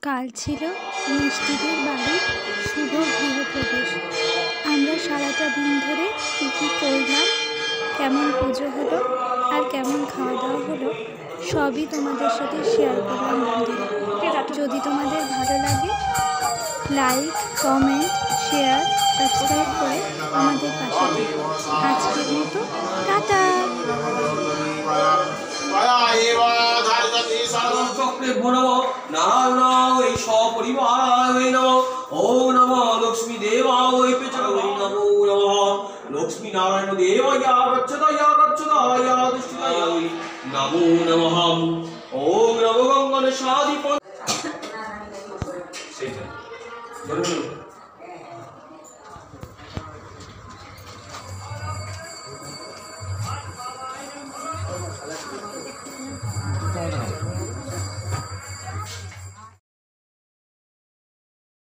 কাল ছিল মিষ্টিদের বাড়ির শুভ গৃহপ্রবেশ। আমরা সারাটা দিন ধরে কী কী করলাম, কেমন পুজো হলো আর কেমন খাওয়া দাওয়া হলো সবই তোমাদের সাথে শেয়ার করলাম বন্ধুরা। যদি তোমাদের ভালো লাগে লাইক, কমেন্ট, শেয়ার, সাবস্ক্রাইব করে আমাদের পাশে থেকো। আজকের মতো টাটা। लक्ष्मी देवाय प्रचोदयामि नमो नमः लक्ष्मी नारायण देवाय गच्छताय दुष्टाय नमो नमः ओम नमो गंगणेशाधिपति